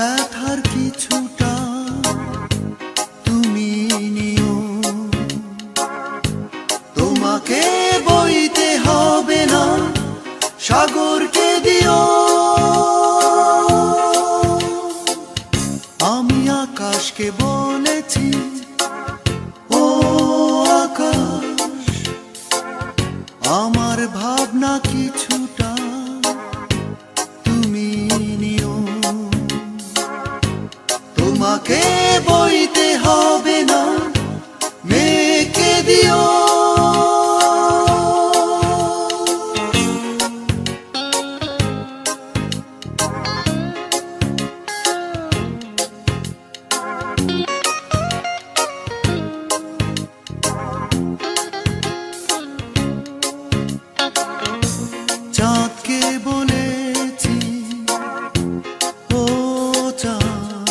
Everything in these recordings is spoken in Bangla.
ব্যথার কিছুটা তুমি নিও, তোমাকে বইতে হবে না সাগরকে দিও। আমি আকাশকে বলেছি, ও আকাশ আমার ভাবনা কিছুটা তুমি নিও, তোমাকে বইতে হবে না মেঘকে দিও। চাঁদকে বলেছি, ও চাঁদ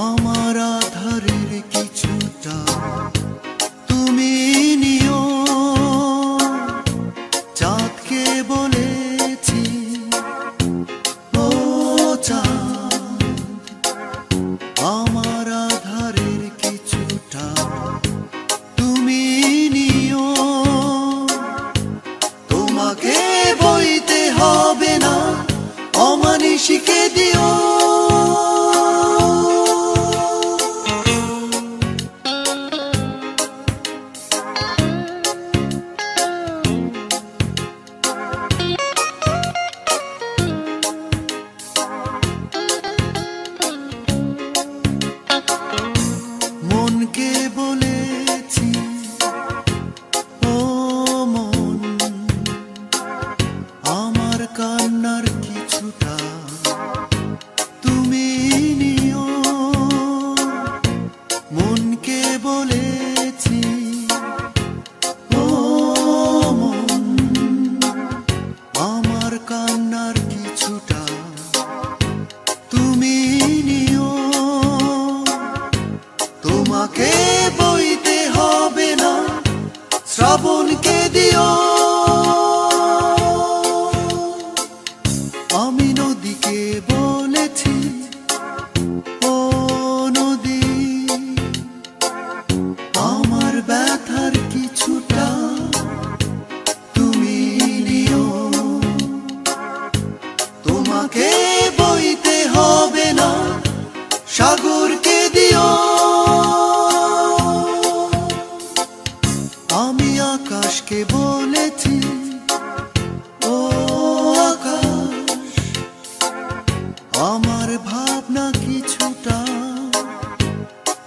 আমার আধারের কিছুটা তুমি নিও, চাঁদকে বলেছি, ও চাঁদ আমার আধারের কিছুটা তুমি নিও, তোমাকে বইতে হবে না অমানিশিকে দিও। মনকে বলেছি, ও মন আমার কান্নার কিছুটা তুমি নিও, মনকে বলেছি, ও মন আমার কান্নার কিছুটা তুমি নিও, তোমাকে বইতে হবে না শ্রাবণকে দিও। আমি নদীকে বলেছি, ও নদী আমার ব্যথার কিছুটা তুমি নিও, তোমাকে বইতে হবে না সাগরকে দিও। আমি আকাশকে বলেছি, ও আকাশ আমার ভাবনা কিছুটা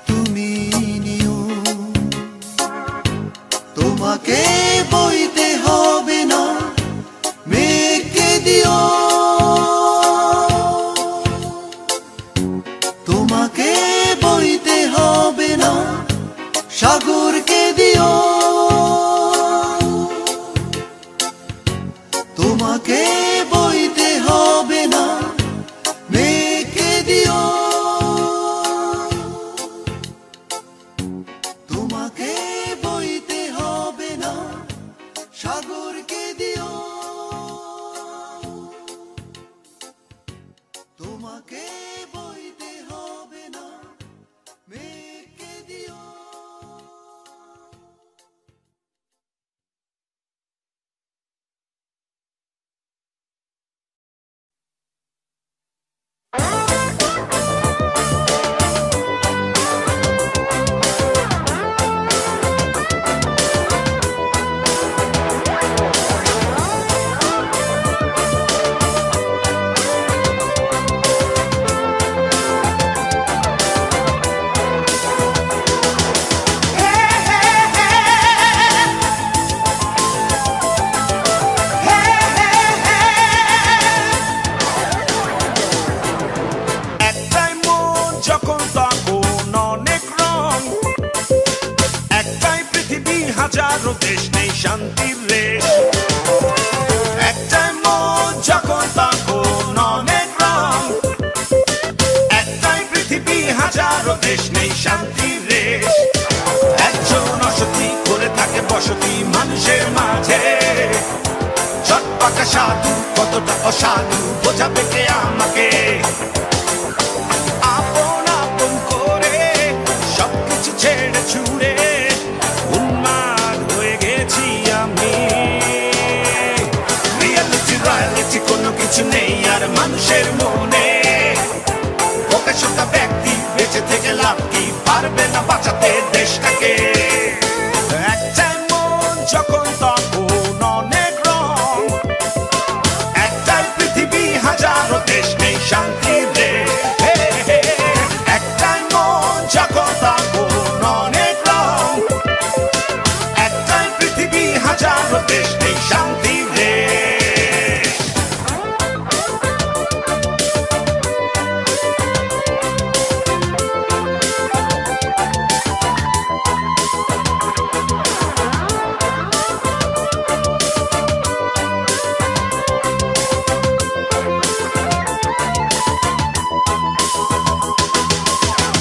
তুমি নিও, তোমাকে বইতে হবে না মেঘকে দিও, তোমাকে বইতে হবে না সাগরকে দিও, তোমাকে বইতে হবে না মেঘকে দিও, তোমাকে বইতে হবে না সাগরকে দিও, তোমাকে বইতে হবে না মেঘকে দিও। হাজারো দেশ নেই শান্তির রেশ, একটাই মন যখন তখন অনেক রং, একটাই পৃথিবী হাজারো দেশ নেই শান্তির রেশ, একজন অসতি করে থাকে বসতি মানুষের মাঝে, চটপাকা সাধু কতটা অসাধু বোঝাবে কে আমাকে। মানুষের মনে ওকে শোকা ব্যক্তি বেঁচে থেকে লাভ কি পারবে না বাঁচাতে দেশটাকে একটাই মন যখন তখন অনেক রং একটাই পৃথিবী হাজারো দেশ নেই শান্তির দেশ একটাই মন যখন তখন অনেক রং একটাই পৃথিবী হাজারো দেশ নেই শান্তির দেশ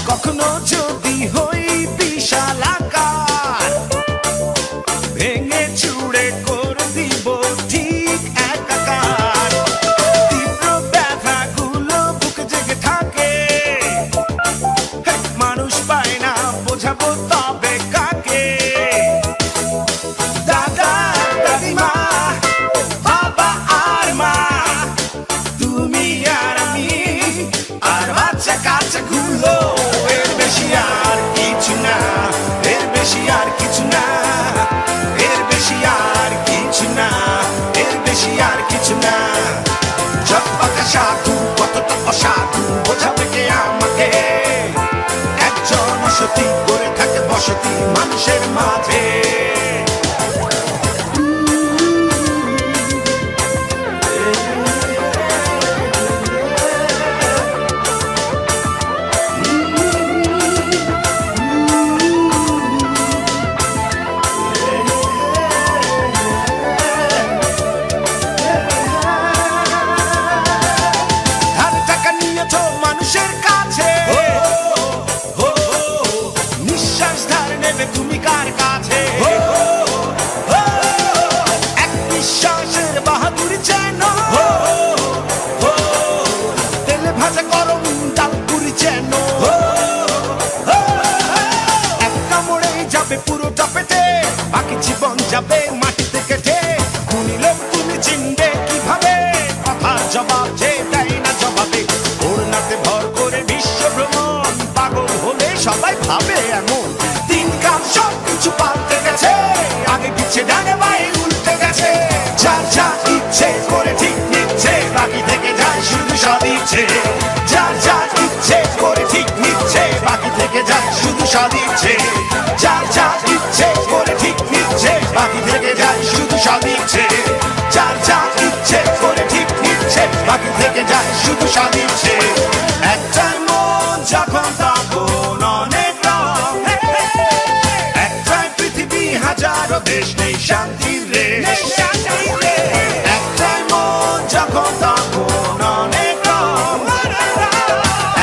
কখনো যদি হই বিশাল আকার ভেঙে চুড়ে করে দিব ঠিক একাকার তীব্র ব্যথাগুলো বুকে জেগে থাকে মানুষ পায় না বোঝাবো তবে কাকে দাদা দাদিমা বাবা আর মা তুমি আর আমি আর বাচ্চা কাচ্চা গুলো এর বেশি আর কিছু না এর বেশি আর কিছু না এর বেশি আর কিছু না এর বেশি আর কিছু না জব্বাকা সাধু কতটা অসাধু বোঝাবে কে আমাকে একজন অসতী করে থাকে বসতি মানুষের মাঝে ধার টাকা নিয়েছো মানুষের কাছে নিঃশ্বাস ধার নেবে তুমি কার কাছে এক নিঃশ্বাসের বাহাদুরি যেন তেলে ভাজা গরম ডাল পুরি যেন এক কামড়েই যাবে পুরোটা পেটে বাকি জীবন যাবে মাটিতে কেটে গুণী লোক তুমি চিনবে কিভাবে কথার জবাব যে দেয় না জবাবে ওড়নাতে ভর করে বিশ্ব ভ্রমণ পাগল হলে সবাই ভাবে এমন দিনকাল সব কিছু পাল্টে গেছে আগে পিছে ডানে বায়ে উল্টে গেছে যার যা ইচ্ছে করে ঠিক নিচ্ছে বাকি থেকে যায় শুধু সদিচ্ছে যার যা ইচ্ছে করে ঠিক নিচ্ছে বাকি থেকে যায় শুধু সদিচ্ছে যার যা ইচ্ছে করে ঠিক নিচ্ছে বাকি থেকে যায় শুধু সদিচ্ছে যার যা ইচ্ছে করে ঠিক নিচ্ছে বাকি থেকে যায় শুধু সদিচ্ছে একটাই মন যখন তখন অনেক রং একটাই পৃথিবী হাজারো দেশ নেই শান্তির রেশ একটাই মন যখন তখন অনেক রং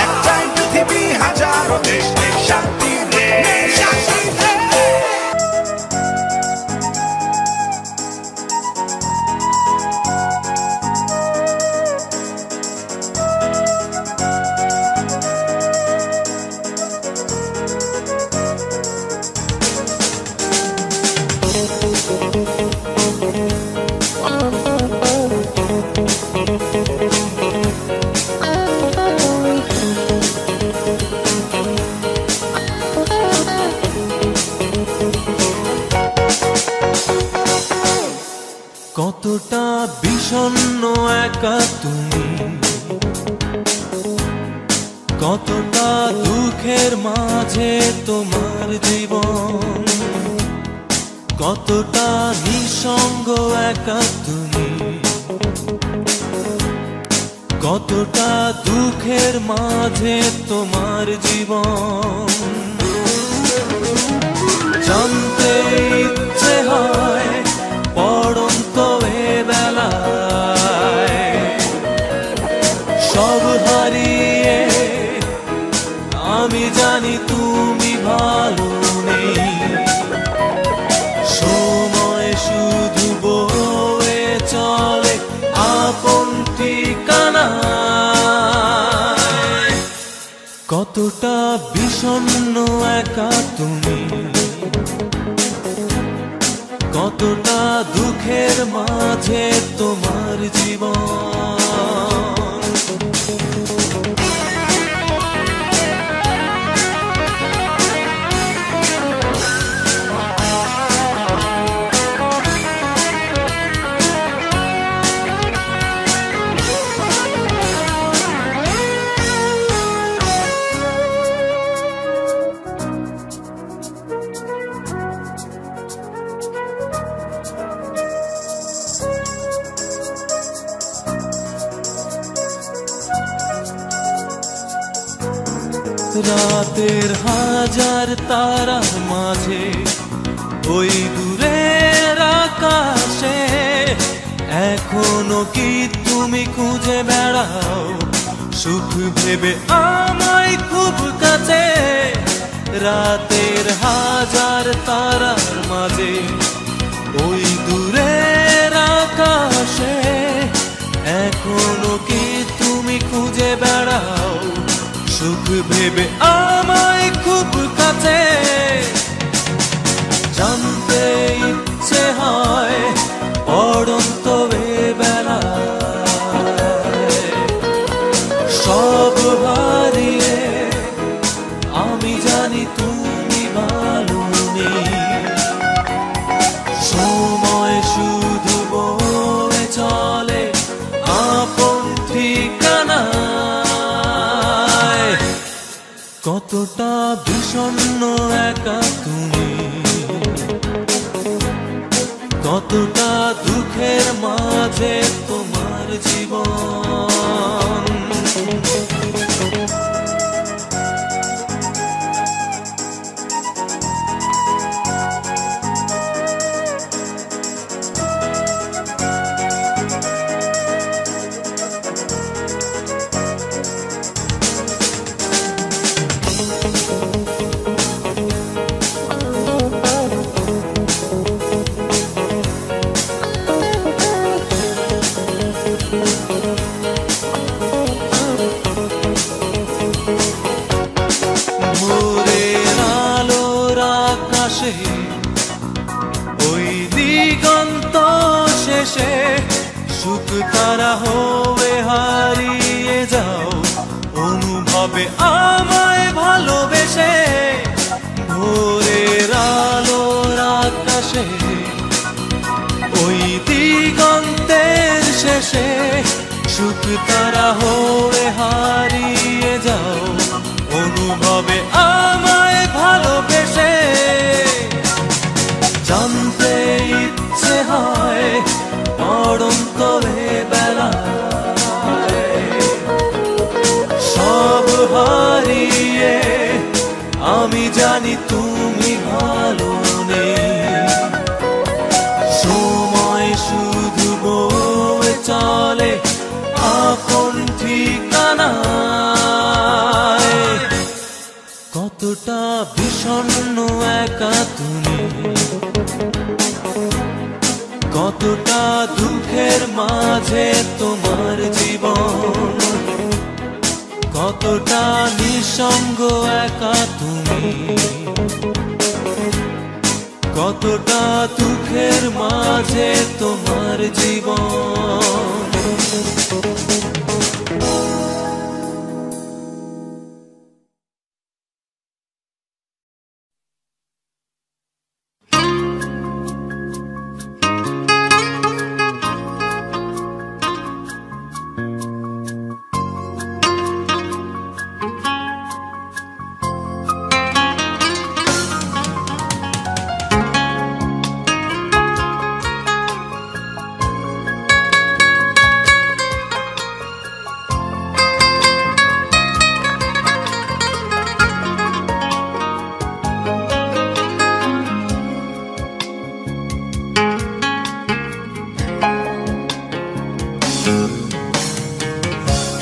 একটাই পৃথিবী হাজারো দেশ নেই শান্তির রেশ কতটা বিষণ্ণ একা তুমি কতটা দুঃখের মাঝে তোমার জীবন কতটা নিঃসঙ্গ একা তুমি কতটা দুঃখের মাঝে তোমার জীবন জানতে ইচ্ছে হয় পড়ন্ত এ বেলায় সব হারিয়ে আমি জানি তুমি ভালো নেই সময় শুধু বয়ে চলে আপন ঠিকানায় কতটা বিষণ্ণ একা তুমি কতটা দুঃখের মাঝে তোমার জীবন রাতের হাজার তারার মাঝে ওই দূরের আকাশে এখনো কি তুমি খুঁজে বেড়াও সুখ ভেবে আমায় খুব কাছে? রাতের হাজার তারার মাঝে ওই দূরের আকাশে এখনো কি তুমি খুঁজে বেড়াও সুখ ভেবে আমায় খুব কাছে? জানতে ইচ্ছে হয় অড়ন্ত বেলায় সব হারিয়ে আমি জানি তুমি ভালো নেই। সময় শুধু বয়ে চলে আপন ঠিকানা, কতটা বিষণ্ণ একা তুমি, কতটা দুঃখের মাঝে তোমার জীবন। ওই দিগন্ত শেষে সুখ তারা হয়ে হারিয়ে যাও অনুভবে আমায় ভালোবেসে। ভোরের আলোর আকাশে ওই দিগন্তের শেষে সুখ তারা হয়ে হারিয়ে যাও অনুভবে আমায় ভালোবেসে। জানতে ইচ্ছে হয় অড়ন্ত বেলায় সব হারিয়ে আমি জানি তুমি ভালো নেই। সময় শুধু বয়ে চলে আপন ঠিকানায়, কতটা বিষণ্ণ একা তুমি, কতটা দুঃখের মাঝে তোমার জীবন, কতটা নিঃসঙ্গ একা তুমি, কতটা দুঃখের মাঝে তোমার জীবন।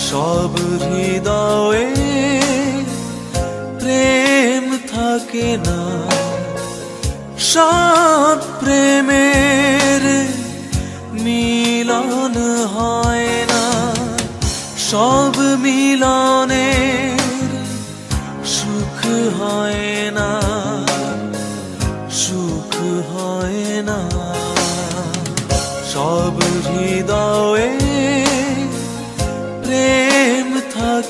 সব হৃদয়ে প্রেম থাকে না, সব প্রেমের মিলন হয় না, সব মিলনের সুখ হয় না, সুখ হয় না। সব হৃদয়ে প্রেম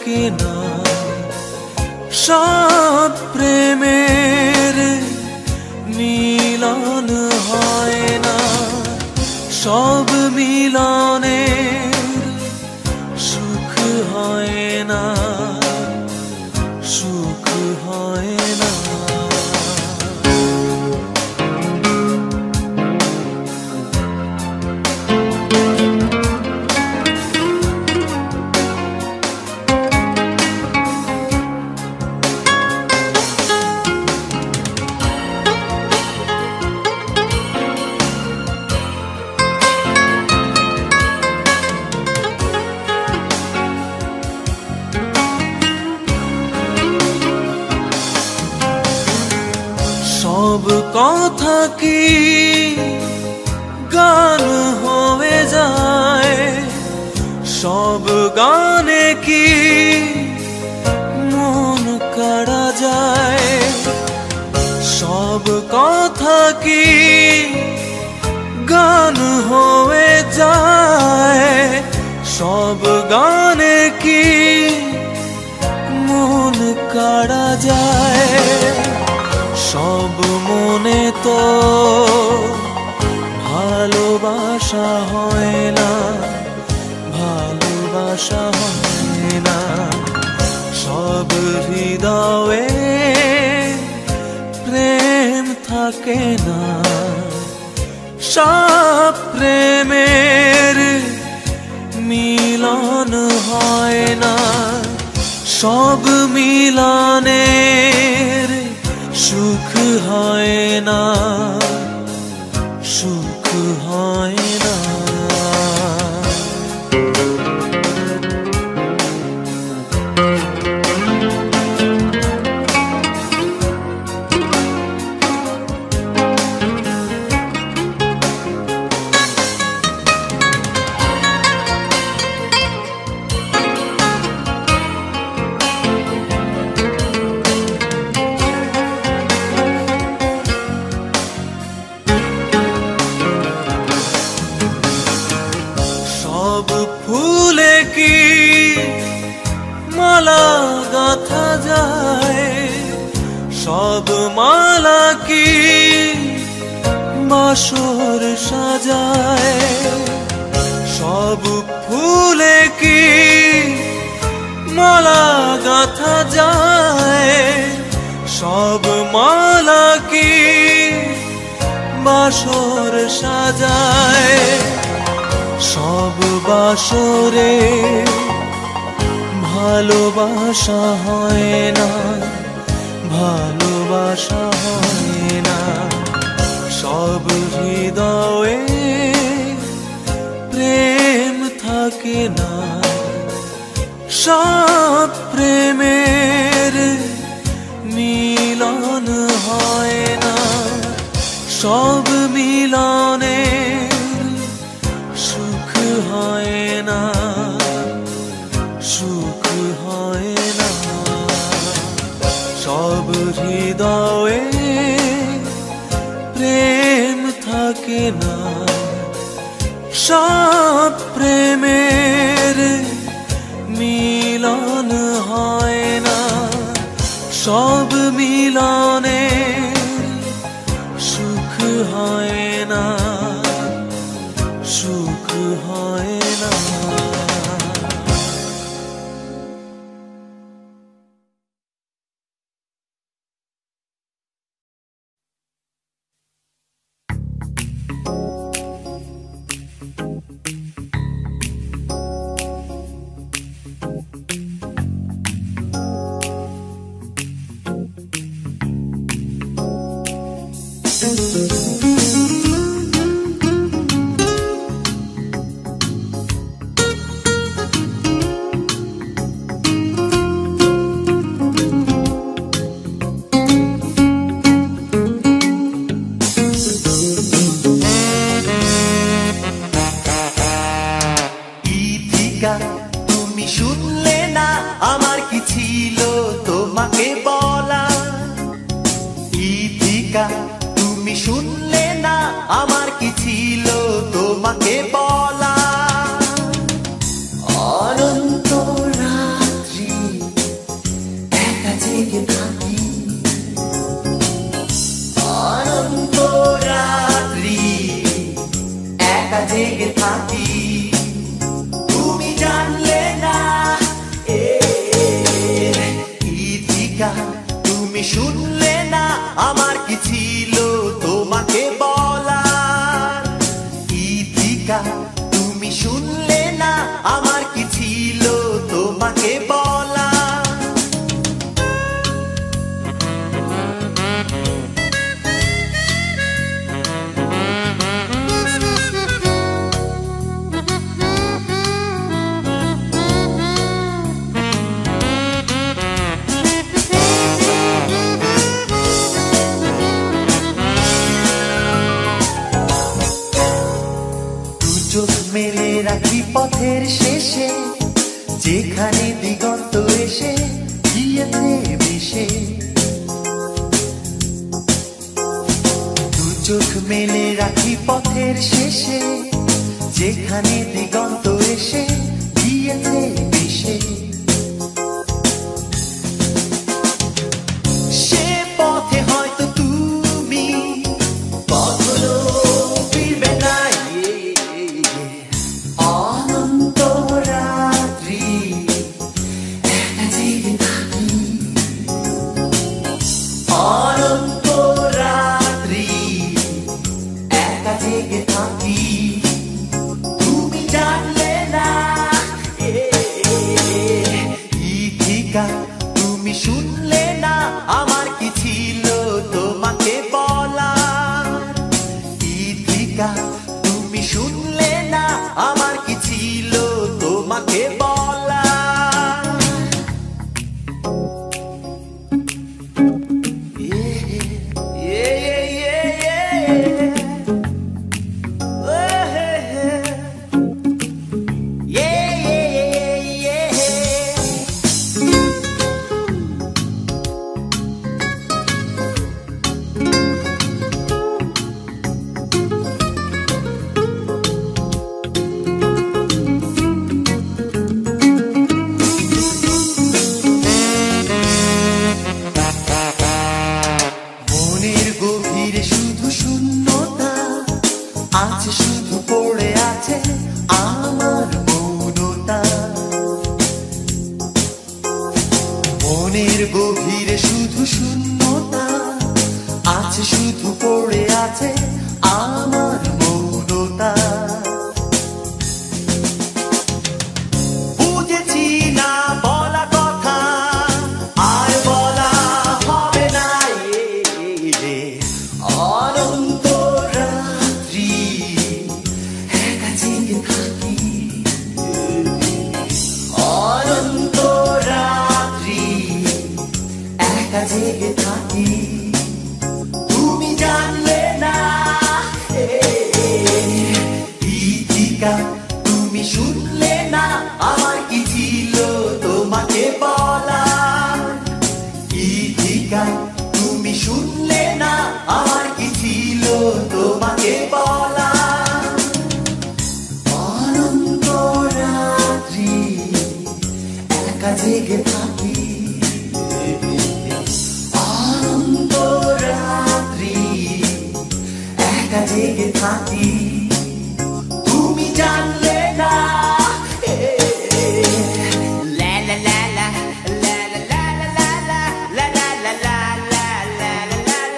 থাকে না, সব প্রেমের মিলন হয় না, সব মিলনের সুখ হয় না, সুখ হয় না। সব কথা কি গান হয়ে যায়, সব গানে কি মন কাড়া যায়, সব কথা কি গান হয়ে যায়, সব গানে কি মন কাড়া যায়। সব মনে তো ভালোবাসা হয় না, ভালোবাসা হয় না, সব হৃদয়ে প্রেম থাকে না, সব প্রেমের মিলন হয় না, সব মিলনের সুখ হয় না, সুখ হয় না। ফুলে কি মালা গাঁথা যায়, সব মালা কি বাসর সাজায়, সব ফুলে কি মালা গাঁথা যায়, সব মালা কি বাসর সাজায়, সব বাসরে ভালোবাসা হয় না, ভালোবাসা হয় না, সব হৃদয়ে প্রেম থাকে না, সব প্রেমের মিলন হয় না, সব মিলনের সুখ হয় না, সুখ হয় না, সব হৃদয়ে প্রেম থাকে না, সব প্রেমের মিলন হয় না, সব মিলনের সুখ হয় না, সুখ হয় না। জেগে থাকি অনন্ত রাত্রি একা জেগে থাকি তুমি জানলে না ইথিকা তুমি শুনলে না আমার কি ছিল তোমাকে বলার ইথিকা তুমি শুনলে না আমার কি ছিল তোমাকে বলা চোখ মেলে রাখি পথের শেষে যেখানে দিগন্ত এসে গিয়েছে মিশে দু চোখ মেলে রাখি পথের শেষে যেখানে দিগন্ত এসে গিয়েছে মিশে সে পথে হয়তো তুমি কখনো ফিরবে না অনন্ত রাত্রি একা জেগে থাকি অনন্ত রাত্রি একা জেগে থাকি তুমি জানলে না ইথিকা তুমি শুনলে না আমার কি ছিল তোমাকে বলার ইথিকা তুমি শুনলে না আমার কি ছিল তোমাকে বলা মনের গভীরে শুধু শূন্যতা আছে শুধু পড়ে আছে আমার মৌনতা মনের গভীরে শুধু শূন্যতা আছে শুধু পড়ে আছে আমার মৌনতা বুঝেছি না বলা কথা আর বলা হবে না অনন্ত রাত্রি একা জেগে থাকি অনন্ত রাত্রি একা জেগে থাকি তুমি জানলে না ইথিকা তুমি শুনলে না আমার কি ছিল তোমাকে বলা ইথিকা তুমি শুনলে না আমার কি ছিল তোমাকে বলা অনন্ত রাত্রি একা জেগে থাকি অনন্ত রাত্রি একা জেগে থাকি তুমি জানলে না লা লা লা লা লা লা লা লা লা লা লা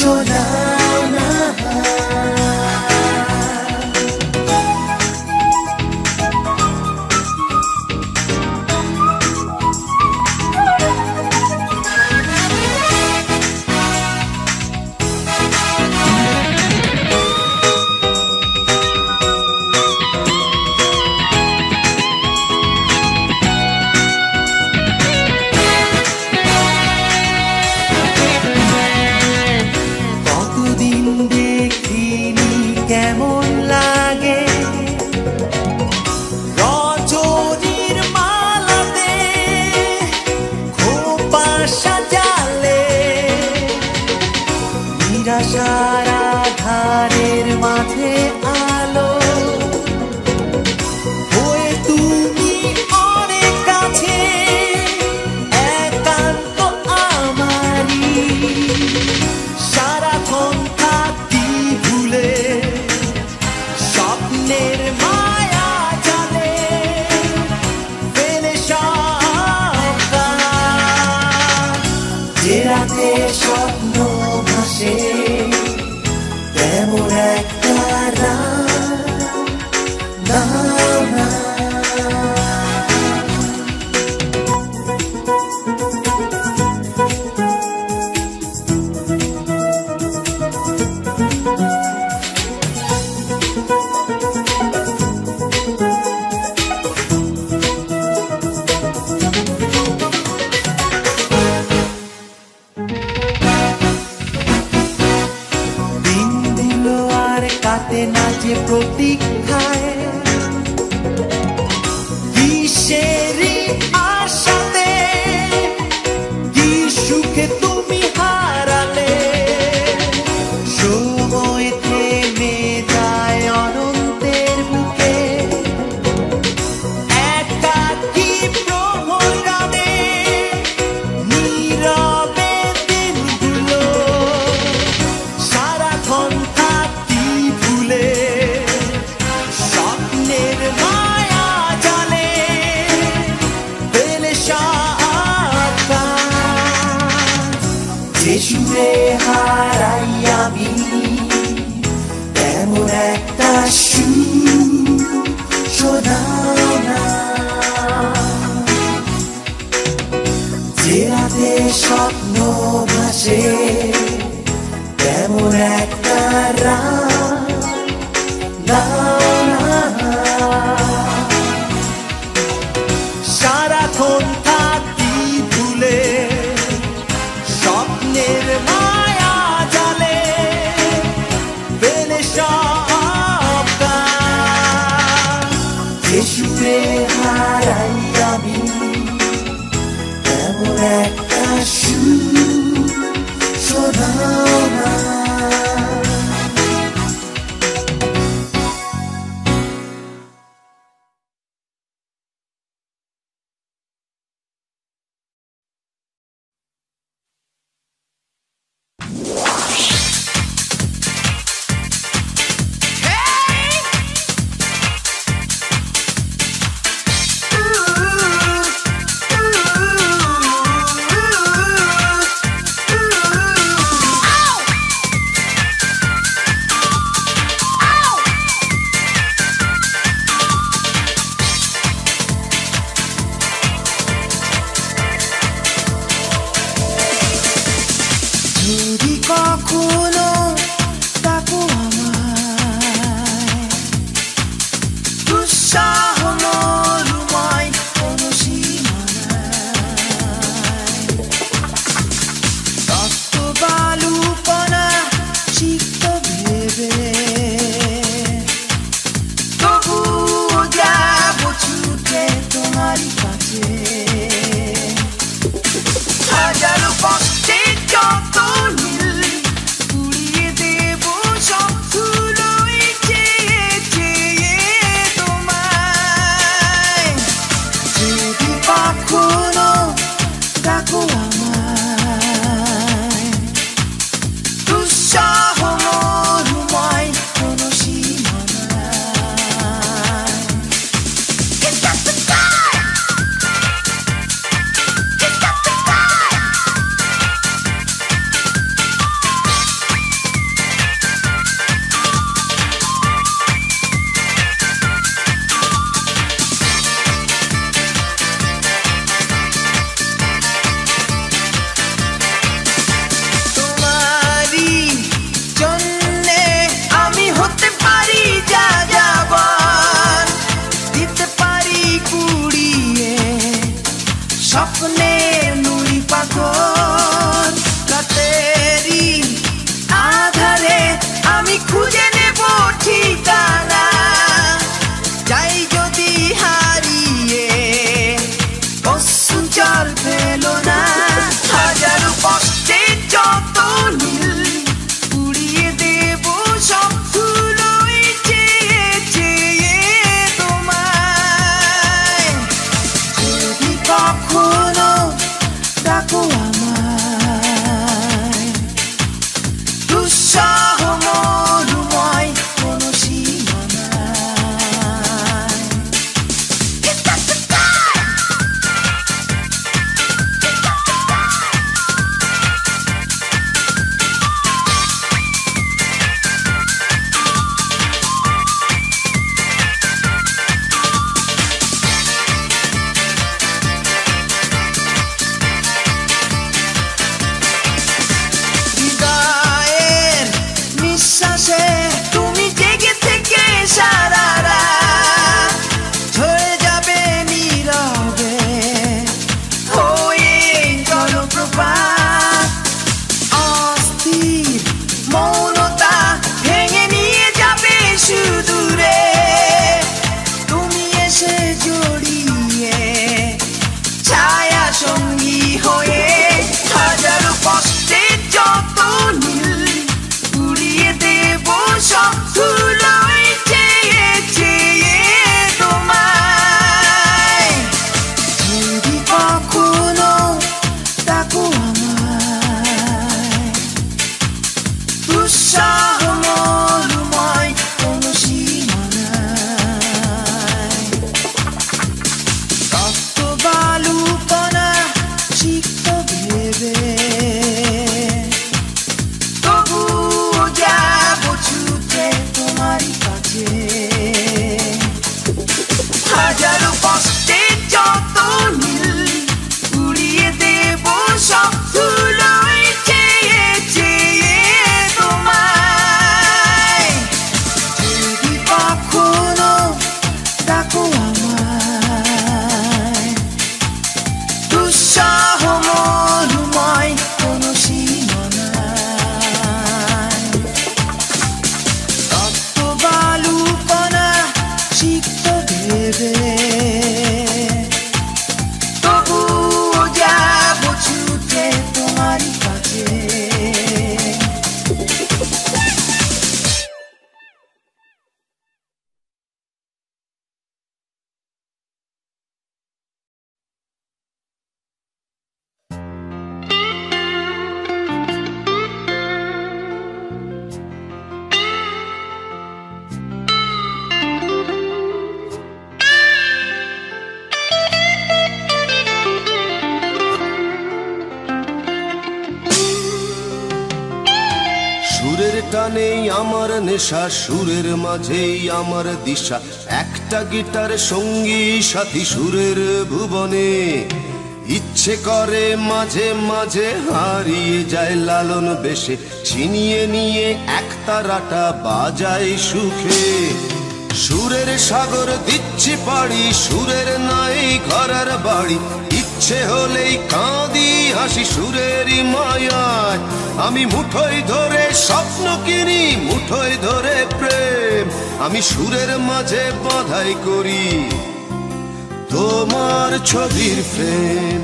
শোনাও না। কেমন লাগে রজনীর মালাতে খোপা সাজালে, নিরাশার আধারের মাঝে আলো হয়ে তুমি অনেক কাছে, একান্ত আমারই সারাক্ষণ থাকি ভুলে, স্বপ্নের মায়া জালে ফেলে সব গান। যে রাতে স্বপ্ন ভাসে তেমন একটা রাত না। কাটে না যে প্রতীক্ষায়, কিসেরই আশাতে, কি সুখে তুমি হারালে। সময় থেমে যায় অনন্তের বুকে, একাকী প্রহর গানে নীরবে দিনগুলো সারাক্ষণ স্বপ্নের মায়া জালে ফেলে সব গান। যে সুরে হারাই আমি তেমন একটা সুর শোনাও না। যে রাতে স্বপ্ন ভাসে তেমন একটা রাত সারাক্ষণ থাকি ভুলে, স্বপ্নের মায়া জালে ফেলে সব গান। যে সুরে হারাই আমি তেমন একটা সুর শোনাও না। উৎসাহ মলুময় কোনো সীমা নাই। রক্ত বালু কণা সিক্ত ভেবে তবুও যাব ছুটে তোমারই কাছে। হাজারো কষ্টে যত নীল উড়িয়ে দেব সব ধুলোয় চেয়ে চেয়ে তোমায়। যদি কখনো ডাকো আমায়, দুঃসাহ মলুময় কোনো সীমা নাই। রক্ত বালু কণা সিক্ত ভেবে তবুও যাব ছুটে তোমারই কাছে। সুরের টানেই আমার নেশা, সুরের মাঝেই আমার দিশা, একটা গিটার সঙ্গী সাথী সুরের ভুবনে। ইচ্ছে করে মাঝে মাঝে হারিয়ে যায় লালন বেশে, ছিনিয়ে নিয়ে একতারাটা বাজায় সুখে। সুরের সাগর দিচ্ছি পাড়ি, সুরের নাই ঘরের বাড়ি, ইচ্ছে হলেই কাঁদি হাসি সুরেরই মায়ায়। আমি মুঠোয় ধরে স্বপ্ন কিনি, মুঠোয় ধরে প্রেম, আমি সুরের মাঝে বাঁধাই করি তোমার ছবির ফ্রেম,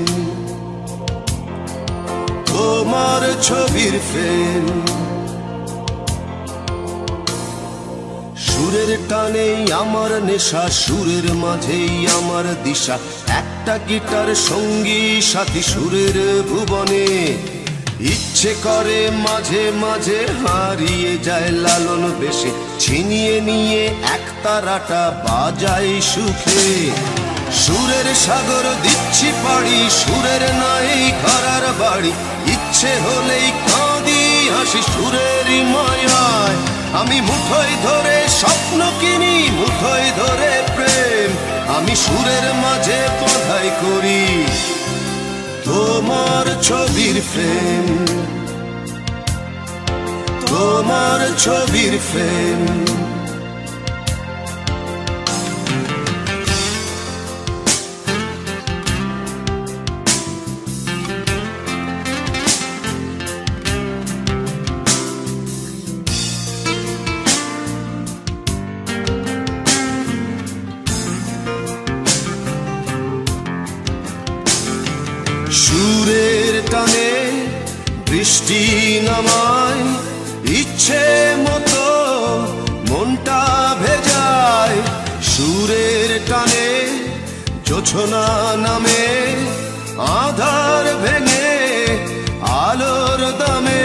তোমার ছবির ফ্রেম। সুরের টানেই আমার নেশা, সুরের মাঝেই আমার দিশা, একটা গিটার সঙ্গী সাথী সুরের ভুবনে। ইচ্ছে করে মাঝে মাঝে হারিয়ে যায় লালন বেশে, ছিনিয়ে নিয়ে একতারাটা বাজায় সুখে। সুরের সাগর দিচ্ছি পাড়ি, সুরের নাই ঘরার বাড়ি, ইচ্ছে হলেই কাঁদি হাসি সুরেরই মায়ায়। আমি মুঠোয় ধরে স্বপ্ন কিনি, মুঠোয় ধরে প্রেম, আমি সুরের মাঝে বাঁধাই করি তোমার ছবির ফ্রেম, তোমার ছবির ফ্রেম। সুরের টানে বৃষ্টি নামায়, ইচ্ছে মতো মনটা ভেজায়। সুরের টানে জোছনা নামে, আধার ভেঙে আলোর দামে।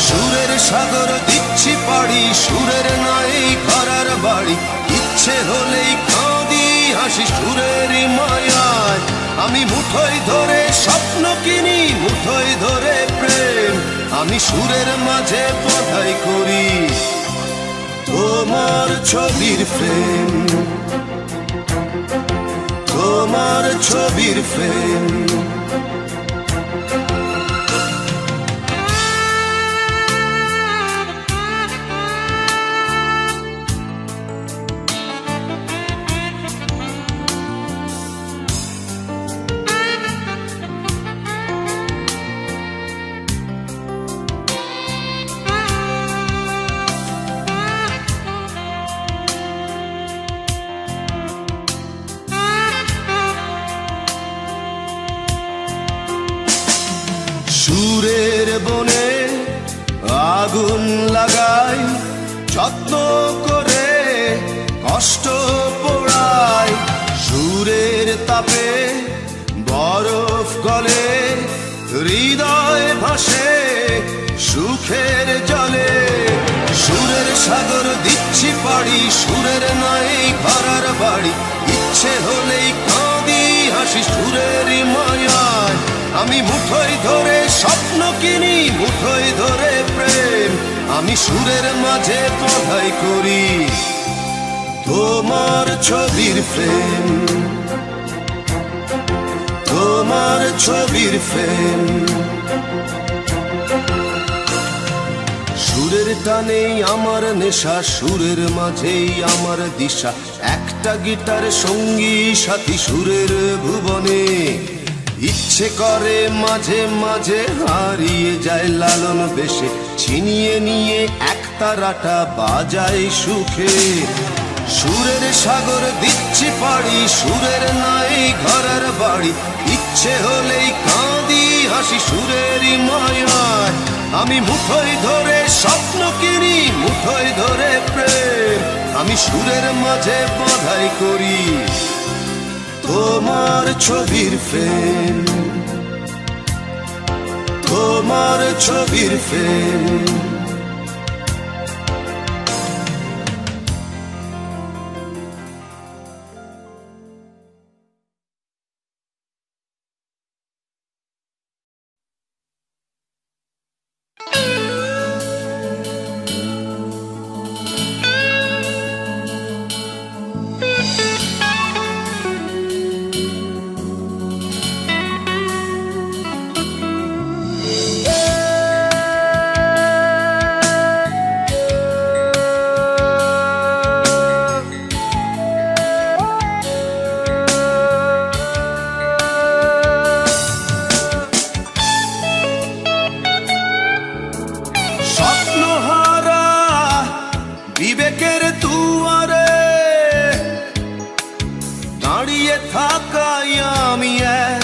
সুরের সাগর দিচ্ছি পাড়ি, সুরের নাই ঘরার বাড়ি, ইচ্ছে হলেই কাঁদি হাসি সুরেরই মায়ায়। আমি মুঠোয় ধরে স্বপ্ন কিনি, মুঠোয় ধরে প্রেম, আমি সুরের মাঝে বাঁধাই করি তোমার ছবির ফ্রেম, তোমার ছবির ফ্রেম। সুরের বনে আগুন লাগাই, যত্ন করে কষ্ট পোড়ায়। সুরের তাপে বরফ গলে, হৃদয় ভাসে সুখের জলে। সাগর দিচ্ছি পাড়ি, সুরের নাই ঘরার বাড়ি, ইচ্ছে হলেই কাঁদি হাসি সুরেরই মায়ায়। আমি মুঠোয় ধরে স্বপ্ন কিনি, মুঠোয় ধরে প্রেম, আমি সুরের মাঝে বাঁধাই করি তোমার ছবির ফ্রেম, তোমার ছবির ফ্রেম। সুরের টানেই আমার নেশা, সুরের মাঝেই আমার দিশা, একটা গিটার সঙ্গী সাথী সুরের ভুবনে। ইচ্ছে করে মাঝে মাঝে হারিয়ে যায় লালন বেশে, ছিনিয়ে নিয়ে একতারাটা বাজায় সুখে। সুরের সাগর দিচ্ছি পাড়ি, সুরের নাই ঘরের বাড়ি, ইচ্ছে হলেই কাঁদি হাসি সুরেরই মায়ায়। আমি মুঠোয় ধরে স্বপ্ন কিনি, মুঠোয় ধরে প্রেম, আমি সুরের মাঝে বাঁধাই করি তোমার ছবির ফ্রেম, তোমার ছবির ফ্রেম। বিবেকের দুয়ারে দাঁড়িয়ে থাকাই আমি এক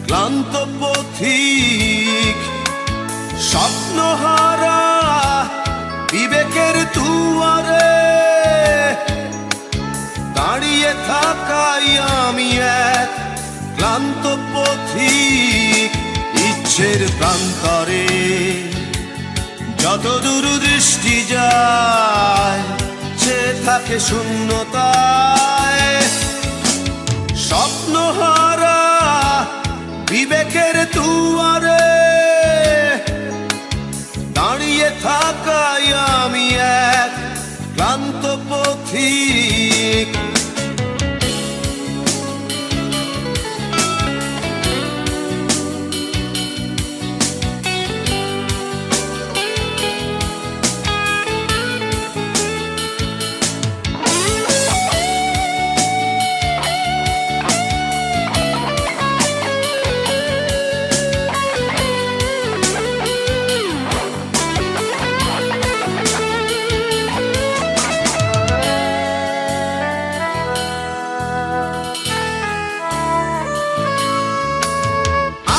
ক্লান্ত পথিক, স্বপ্নহারা বিবেকের দুয়ারে দাঁড়িয়ে থাকাই আমি এক ক্লান্ত পথিক। ইচ্ছের প্রান্তরে যত দূর দৃষ্টি যায়, সে থাকে শূন্যতায়। স্বপ্নহারা বিবেকের দুয়ারে দাঁড়িয়ে থাকাই আমি এক ক্লান্ত পথিক।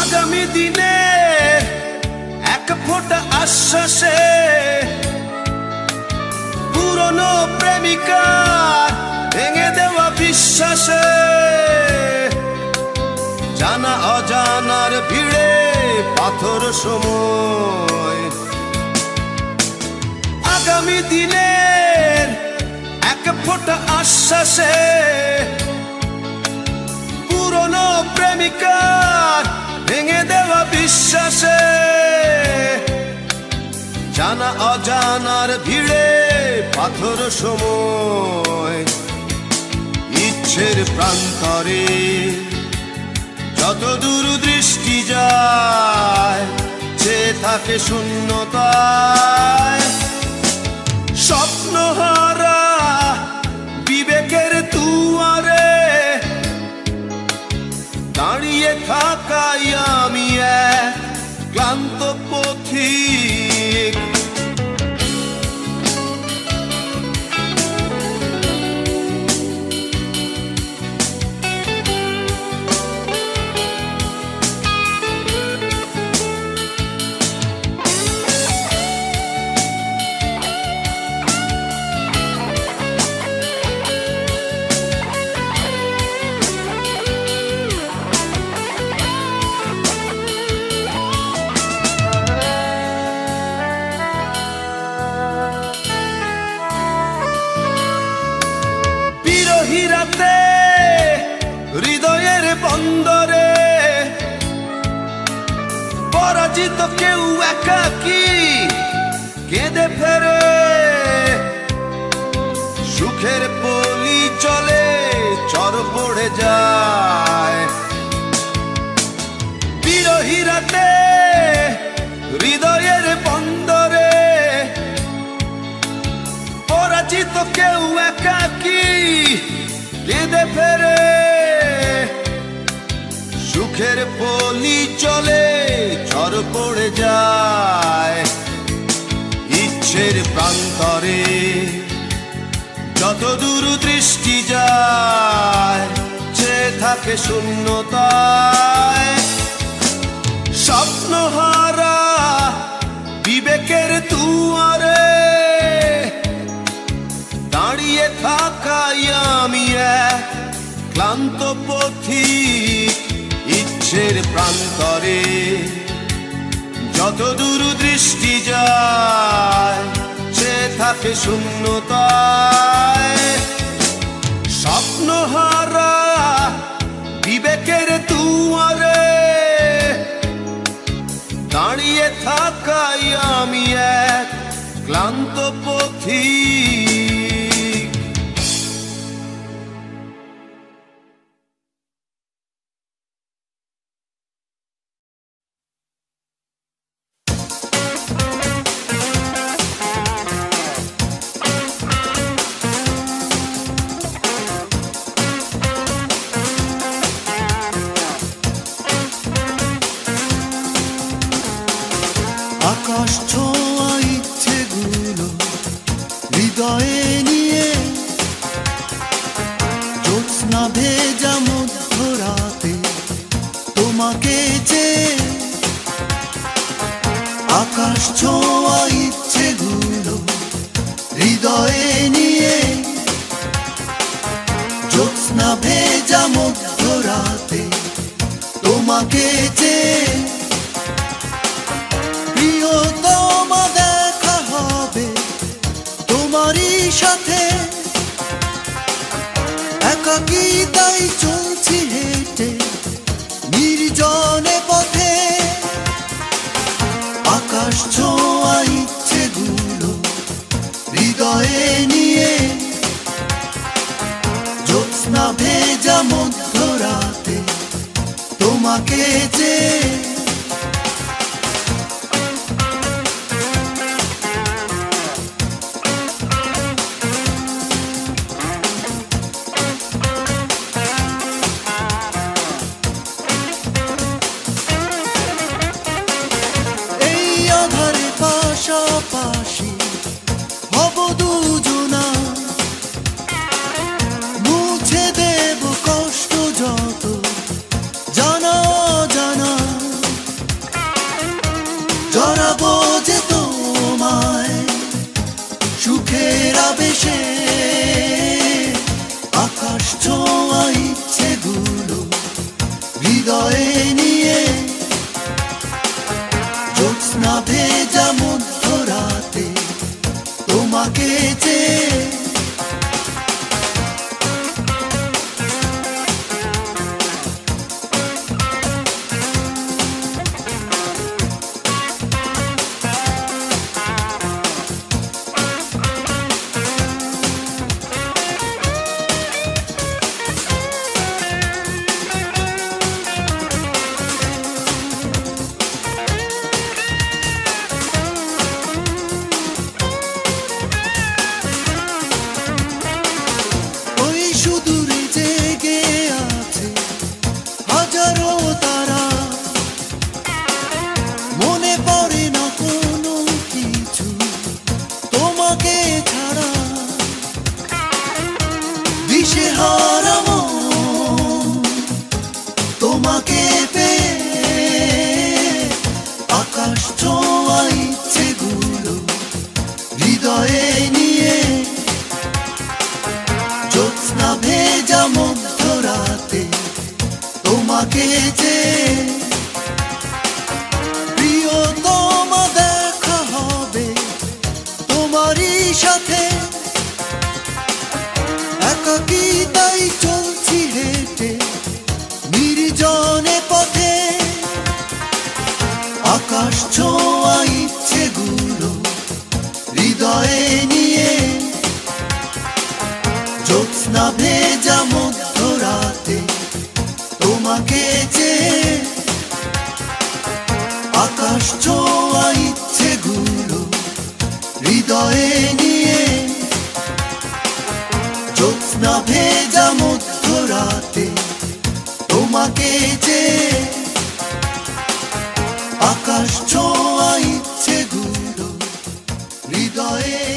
আগামী দিনে এক ফোঁটা আশ্বাসে পুরনো প্রেমিকার ভেঙে দেওয়া বিশ্বাসে, জানা অজানার ভিড়ে পাথর সময়। আগামী দিনের এক ফোঁটা আশ্বাসে পুরনো প্রেমিকার ভেঙে দেওয়া বিশ্বাসে, জানা অজানার ভিড়ে পাথর সময়। ইচ্ছের প্রান্তরে যত দূর দৃষ্টি যায়, সে থাকে শূন্যতায়। স্বপ্নহারা বিবেকের দুয়ারে দাঁড়িয়ে থাকাই আমি এক ক্লান্ত পথিক। পরাজিত কেউ একাকী কেঁদে ফেরে, সুখের পলি চলে চর পড়ে যায়। বিরহী রাতে হৃদয়ের বন্দরে পরাজিত কেউ একাকী কেঁদে ফেরে, সুখের পলি চলে ঝড় পড়ে যায়। ইচ্ছের প্রান্তরে যত দূর দৃষ্টি যায়, চেয়ে থাকে শূন্যতায়। স্বপ্নহারা বিবেকের দুয়ারে দাঁড়িয়ে থাকাই আমি এক ক্লান্ত পথিক। ইচ্ছের প্রান্তরে যত দূর দৃষ্টি যায়, চেয়ে থাকে শূন্যতায়। স্বপ্নহারা বিবেকের দুয়ারে দাঁড়িয়ে থাকাই আমি এক ক্লান্ত পথিক। আকাশ ছোঁয়া ইচ্ছেগুলো হৃদয়ে নিয়ে, জ্যোৎস্না ভেজা মধ্যরাতে তোমাকে চেয়ে। আকাশ ছোঁয়া ইচ্ছেগুলো হৃদয়ে নিয়ে, জ্যোৎস্না ভেজা মধ্যরাতে তোমাকে চেয়ে। প্রিয়তমা দেখা হবে তোমারই সাথে, একাকী তাই চলছি হেঁটে নির্জনে পথে। আকাশ ছোঁয়া ইচ্ছেগুলো হৃদয়ে নিয়ে, জ্যোৎস্না ভেজা মধ্যরাতে তোমাকে চেয়ে। পাশাপাশি হব দুজনা, মুছে দেব কষ্ট যত জানা জানা। জড়াবো যে তোমায় সুখের আবেশে। আকাশ ছোঁয়া ইচ্ছেগুলো হৃদয়ে নিয়ে, জ্যোৎস্না ভেজা মধ্যরাতে তোমাকে চেয়ে। তোমাকে যে প্রিয়তমা দেখা হবে তোমারই সাথে, একাকী তাই চলছি হেঁটে নির্জনে পথে। আকাশ ছোঁয়া ইচ্ছেগুলো হৃদয়ে নিয়ে জ্যোৎস্না ভেজা মধ্যরাতে তোমাকে চেয়ে আকাশ ছোঁয়া ইচ্ছেগুলো হৃদয়ে নিয়ে জ্যোৎস্না ভেজা মধ্যরাতে তোমাকে চেয়ে আকাশ ছোঁয়া ইচ্ছেগুলো হৃদয়ে